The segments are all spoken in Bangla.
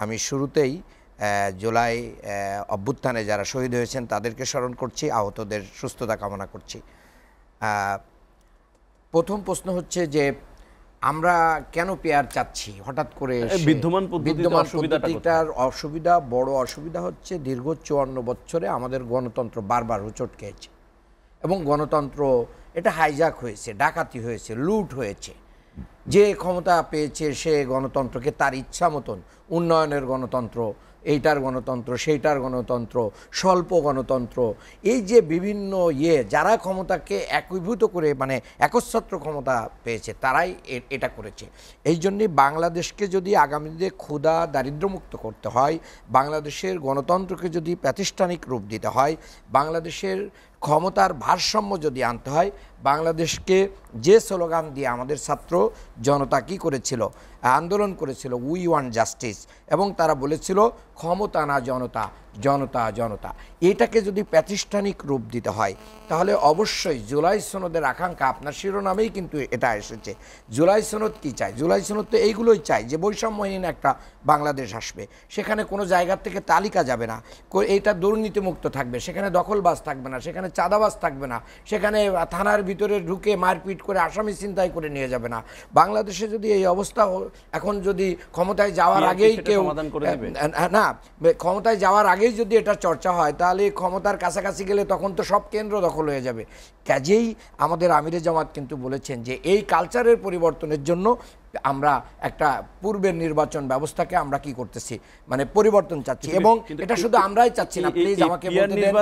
আমি শুরুতেই জুলাই অভ্যুত্থানে যারা শহীদ হয়েছেন তাদেরকে স্মরণ করছি, আহতদের সুস্থতা কামনা করছি। প্রথম প্রশ্ন হচ্ছে যে আমরা কেন পেয়ার চাচ্ছি হঠাৎ করে? বিদ্যমান পদ্ধতিটার অসুবিধা, বড় অসুবিধা হচ্ছে দীর্ঘ 54 বছরে আমাদের গণতন্ত্র বারবার হোঁচট খেয়েছে এবং গণতন্ত্র এটা হাইজ্যাক হয়েছে, ডাকাতি হয়েছে, লুট হয়েছে। যে ক্ষমতা পেয়েছে সে গণতন্ত্রকে তার ইচ্ছা মতন উন্নয়নের গণতন্ত্র, এইটার গণতন্ত্র, সেইটার গণতন্ত্র, স্বল্প গণতন্ত্র, এই যে বিভিন্ন যারা ক্ষমতাকে একীভূত করে মানে একচ্ছত্র ক্ষমতা পেয়েছে তারাই এটা করেছে। এই জন্যই বাংলাদেশকে যদি আগামী দিনে ক্ষুধা দারিদ্র্যমুক্ত করতে হয়, বাংলাদেশের গণতন্ত্রকে যদি প্রাতিষ্ঠানিক রূপ দিতে হয়, বাংলাদেশের ক্ষমতার ভারসাম্য যদি আনতে হয়, বাংলাদেশকে যে স্লোগান দিয়ে আমাদের ছাত্র জনতা কী করেছিল, আন্দোলন করেছিল, উই ওয়ান্ট জাস্টিস, এবং তারা বলেছিল ক্ষমতা না জনতা, জনতা জনতা, এটাকে যদি প্রাতিষ্ঠানিক রূপ দিতে হয় তাহলে অবশ্যই জুলাই সনদের আকাঙ্ক্ষা, আপনার শিরোনামেই কিন্তু এটা এসেছে। জুলাই সনদ কী চায়? জুলাই সনদ তো এইগুলোই চায় যে বৈষম্যহীন একটা বাংলাদেশ আসবে, সেখানে কোনো জায়গার থেকে তালিকা যাবে না, এইটা দুর্নীতিমুক্ত থাকবে, সেখানে দখলবাজ থাকবে না, সেখানে চাঁদাবাজ থাকবে না, সেখানে থানার ভিতরে ঢুকে মারপিট করে আসামি ছিনতাই করে নিয়ে যাবে না। বাংলাদেশে যদি এই অবস্থা এখন যদি ক্ষমতায় যাওয়ার আগেই কেউ না, ক্ষমতায় যাওয়ার আগেই যদি এটা চর্চা হয় তাহলে ক্ষমতার কাছাকাছি গেলে তখন তো সব কেন্দ্র দখল হয়ে যাবে। কাজেই আমাদের আমিরে জামাত কিন্তু বলেছেন যে এই কালচারের পরিবর্তনের জন্য আমরা একটা পূর্বের নির্বাচন ব্যবস্থাকে আমরা কি করতেছি, মানে পরিবর্তন চাচ্ছি, এবং এটা শুধু আমরাই চাচ্ছি না। প্লিজ আমাকে বলতে দেন,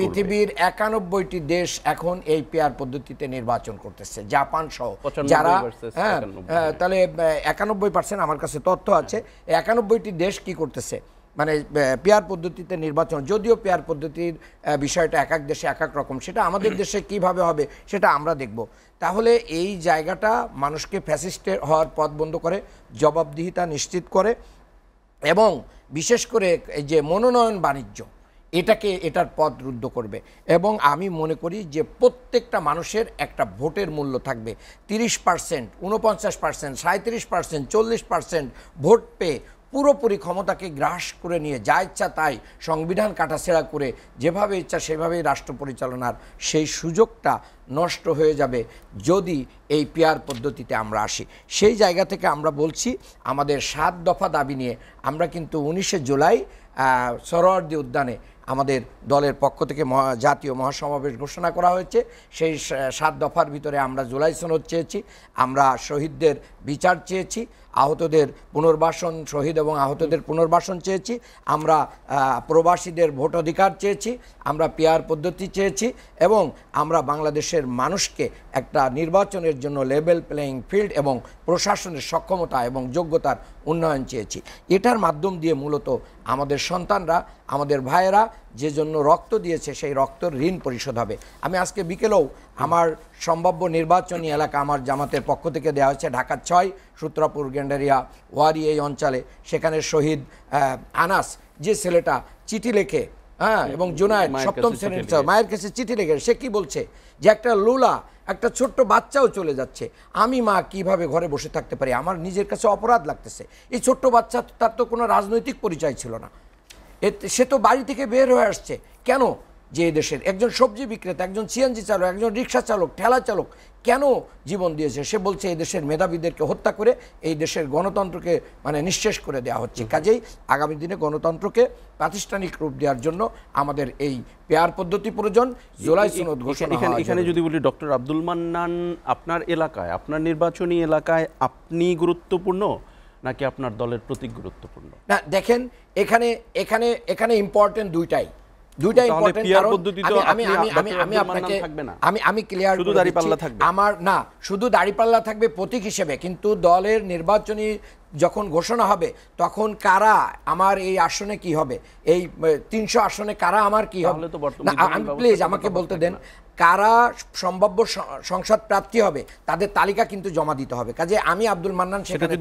পৃথিবীর 91টি দেশ এখন এই পেয়ার পদ্ধতিতে নির্বাচন করতেছে, জাপান সহ, যারা তাহলে 91% আমার কাছে তথ্য আছে, 91টি দেশ কি করতেছে মানে পেয়ার পদ্ধতিতে নির্বাচন। যদিও পেয়ার পদ্ধতির বিষয়টা এক এক দেশে এক এক রকম, সেটা আমাদের দেশে কিভাবে হবে সেটা আমরা দেখব। তাহলে এই জায়গাটা মানুষকে ফ্যাসিস্টের হওয়ার পথ বন্ধ করে, জবাবদিহিতা নিশ্চিত করে, এবং বিশেষ করে এই যে মনোনয়ন বাণিজ্য এটার পথ রুদ্ধ করবে। এবং আমি মনে করি যে প্রত্যেকটা মানুষের একটা ভোটের মূল্য থাকবে। 30%, 49%, 37%, 40% ভোট পেয়ে পুরোপুরি ক্ষমতাকে গ্রাস করে নিয়ে যা ইচ্ছা তাই সংবিধান কাটাছেঁড়া করে যেভাবে ইচ্ছা সেভাবেই রাষ্ট্র পরিচালনার সেই সুযোগটা নষ্ট হয়ে যাবে যদি এই পেয়ার পদ্ধতিতে আমরা আসি। সেই জায়গা থেকে আমরা বলছি আমাদের 7 দফা দাবি নিয়ে আমরা কিন্তু 19শে জুলাই সোহরাওয়ার্দী উদ্যানে আমাদের দলের পক্ষ থেকে জাতীয় মহাসমাবেশ ঘোষণা করা হয়েছে। সেই 7 দফার ভিতরে আমরা জুলাই সনদ চেয়েছি, আমরা শহীদদের বিচার চেয়েছি, আহতদের পুনর্বাসন, শহীদ এবং আহতদের পুনর্বাসন চেয়েছি, আমরা প্রবাসীদের ভোট অধিকার চেয়েছি, আমরা পেয়ার পদ্ধতি চেয়েছি, এবং আমরা বাংলাদেশের মানুষকে একটা নির্বাচনের জন্য লেভেল প্লেয়িং ফিল্ড এবং প্রশাসনের সক্ষমতা এবং যোগ্যতার উন্নয়ন চেয়েছি। এটার মাধ্যম দিয়ে মূলত আমাদের সন্তানরা, আমাদের ভাইয়েরা যে জন্য রক্ত দিয়েছে সেই রক্তর ঋণ পরিশোধ হবে। আমি আজকে বিকেলেও আমার সম্ভাব্য নির্বাচনী এলাকা আমার জামাতের পক্ষ থেকে দেওয়া হয়েছে ঢাকা 6 সূত্রাপুর, গেন্ডারিয়া, ওয়ারি, এই অঞ্চলে, সেখানে শহীদ আনাস যে ছেলেটা চিঠি লেখে, এবং জুনায়েদ 7ম শ্রেণীর মায়ের কাছে চিঠি লেখে, সে কি বলছে যে একটা লোলা, একটা ছোট্ট বাচ্চাও চলে যাচ্ছে, আমি মা কিভাবে ঘরে বসে থাকতে পারি, আমার নিজের কাছে অপরাধ লাগতেছে। এই ছোট্ট বাচ্চা, তার তো কোনো রাজনৈতিক পরিচয় ছিল না, সে তো বাড়ি থেকে বের হয়ে আসছে। কেন? যে দেশের একজন সবজি বিক্রেতা, একজন সিএনজি চালক, একজন রিক্সা চালক, ঠেলা চালক কেন জীবন দিয়েছে? সে বলছে এই দেশের মেধাবীদেরকে হত্যা করে এই দেশের গণতন্ত্রকে মানে নিঃশেষ করে দেওয়া হচ্ছে। কাজেই আগামী দিনে গণতন্ত্রকে প্রাতিষ্ঠানিক রূপ দেওয়ার জন্য আমাদের এই পেয়ার পদ্ধতি প্রয়োজন। জুলাই সনদ ঘোষণা। এখানে যদি বলি ডক্টর আব্দুল মান্নান, আপনার এলাকায়, আপনার নির্বাচনী এলাকায় আপনি গুরুত্বপূর্ণ নাকি আপনার দলের প্রতীক গুরুত্বপূর্ণ? না, দেখেন এখানে ইম্পর্টেন্ট দুইটাই ইম্পর্টেন্ট। আমি ক্লিয়ার আমার না, শুধু দাঁড়িপাল্লা থাকবে প্রতীক হিসেবে, কিন্তু দলের নির্বাচনী যখন ঘোষণা হবে তখন কারা আমার এই আসনে কি হবে, এই 300 আসনে কারা আমার কি হবে, প্লিজ আমাকে বলতে দেন। কারা সম্ভাব্য সংসদ প্রার্থী হবে তাদের তালিকা কিন্তু জমা দিতে হবে। কাজে আমি আব্দুল মান্নান সেখানে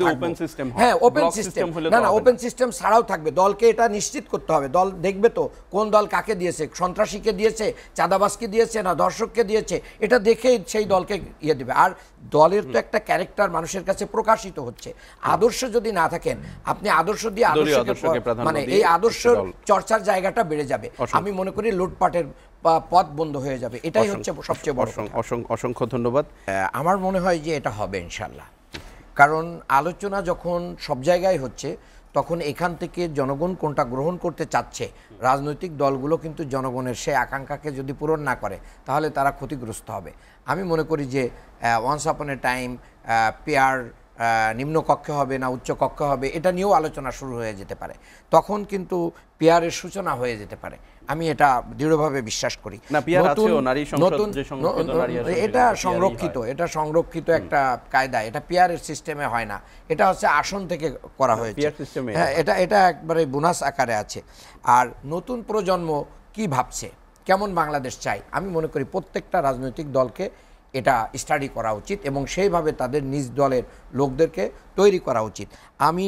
হ্যাঁ ওপেন সিস্টেম, না ওপেন সিস্টেম ছাড়াও থাকবে। দলকে এটা নিশ্চিত করতে হবে, দল দেখবে তো কোন দল কাকে দিয়েছে, সন্ত্রাসীকে দিয়েছে, চাঁদাবাজকে দিয়েছে না দর্শককে দিয়েছে, এটা দেখেই সেই দলকে ইয়ে দেবে। আর দলের তো একটা ক্যারেক্টার মানুষের কাছে প্রকাশিত হচ্ছে, আদর্শ যদি না থাকেন, আপনি আদর্শ দিয়ে আদর্শকে প্রাধান্য মানে দিয়ে এই আদর্শ একটি দল। চর্চার জায়গাটা বেড়ে যাবে। আমি মনে করি লুটপাটের পথ বন্ধ হয়ে যাবে, এটাই হচ্ছে সবচেয়ে বড় কথা। অসংখ্য ধন্যবাদ। আমার মনে হয় যে এটা হবে ইনশাল্লাহ, কারণ আলোচনা যখন সব জায়গায় হচ্ছে তখন এখান থেকে জনগণ কোনটা গ্রহণ করতে চাচ্ছে, রাজনৈতিক দলগুলো কিন্তু জনগণের সেই আকাঙ্ক্ষাকে যদি পূরণ না করে তাহলে তারা ক্ষতিগ্রস্ত হবে। আমি মনে করি যে ওয়ান্স আপন এ টাইম পেয়ার নিম্ন কক্ষে হবে না উচ্চ কক্ষে হবে, এটা নিয়েও আলোচনা শুরু হয়ে যেতে পারে। তখন কিন্তু পেয়ারের সূচনা হয়ে যেতে পারে, আমি এটা দৃঢ়ভাবে বিশ্বাস করি। এটা সংরক্ষিত, এটা সংরক্ষিত একটা কায়দা, এটা পেয়ারের সিস্টেমে হয় না, এটা হচ্ছে আসন থেকে করা হয়েছে। হ্যাঁ, এটা একবারে বোনাস আকারে আছে। আর নতুন প্রজন্ম কি ভাবছে, কেমন বাংলাদেশ চাই, আমি মনে করি প্রত্যেকটা রাজনৈতিক দলকে এটা স্টাডি করা উচিত এবং সেইভাবে তাদের নিজ দলের লোকদেরকে তৈরি করা উচিত। আমি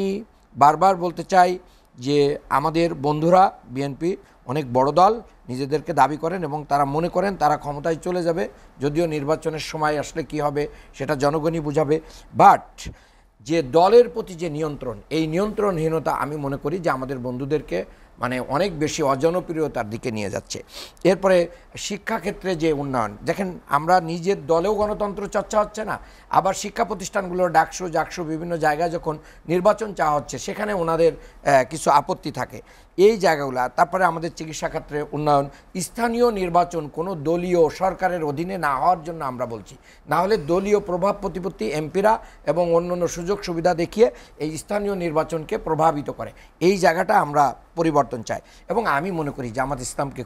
বারবার বলতে চাই যে আমাদের বন্ধুরা বিএনপি অনেক বড় দল নিজেদেরকে দাবি করেন এবং তারা মনে করেন তারা ক্ষমতায় চলে যাবে, যদিও নির্বাচনের সময় আসলে কি হবে সেটা জনগণই বুঝাবে। বাট যে দলের প্রতি যে নিয়ন্ত্রণ, এই নিয়ন্ত্রণহীনতা আমি মনে করি যে আমাদের বন্ধুদেরকে মানে অনেক বেশি অজনপ্রিয়তার দিকে নিয়ে যাচ্ছে। এরপরে শিক্ষাক্ষেত্রে যে উন্নয়ন দেখেন, আমরা নিজের দলেও গণতন্ত্র চর্চা হচ্ছে না, আবার শিক্ষা প্রতিষ্ঠানগুলোর ডাকসু বিভিন্ন জায়গায় যখন নির্বাচন চাওয়া হচ্ছে সেখানে ওনাদের কিছু আপত্তি থাকে, এই জায়গাগুলো। তারপরে আমাদের চিকিৎসা ক্ষেত্রে উন্নয়ন, স্থানীয় নির্বাচন কোনো দলীয় সরকারের অধীনে না হওয়ার জন্য আমরা বলছি, না হলে দলীয় প্রভাব প্রতিপত্তি এমপিরা এবং অন্যান্য সুযোগ সুবিধা দেখিয়ে এই স্থানীয় নির্বাচনকে প্রভাবিত করে, এই জায়গাটা আমরা পরিবর্তন চাই। এবং আমি মনে করি জামাত ইসলামকে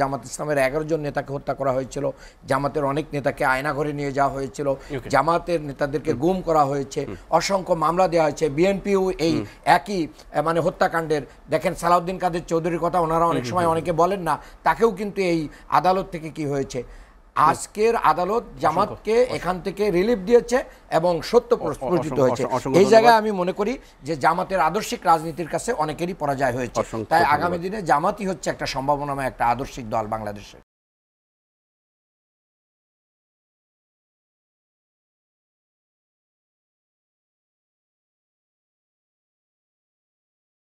জামাত ইসলামের 11 জন নেতাকে হত্যা করা হয়েছিল, জামাতের অনেক নেতাকে আয়নাঘরে নিয়ে যাওয়া হয়েছিল, জামাতের নেতাদেরকে গুম করা হয়েছে, অসংখ্য মামলা দেওয়া হয়েছে। বিএনপিও এই একই মানে হত্যাকাণ্ডের, দেখেন সালাউদ্দিন কাদের চৌধুরীর কথা ওনারা অনেক সময় অনেকে বলেন না, তাকেও কিন্তু এই আদালত থেকে কি হয়েছে, আজকের আদালত জামাতকে এখান থেকে রিলিফ দিয়েছে এবং সত্য প্রমাণিত হয়েছে। এই জায়গায় আমি মনে করি যে জামাতের আদর্শিক রাজনীতির কাছে অনেকেরই পরাজয় হয়েছে, তাই আগামী দিনে জামাতই হচ্ছে একটা সম্ভাবনাময় একটা আদর্শিক দল বাংলাদেশের।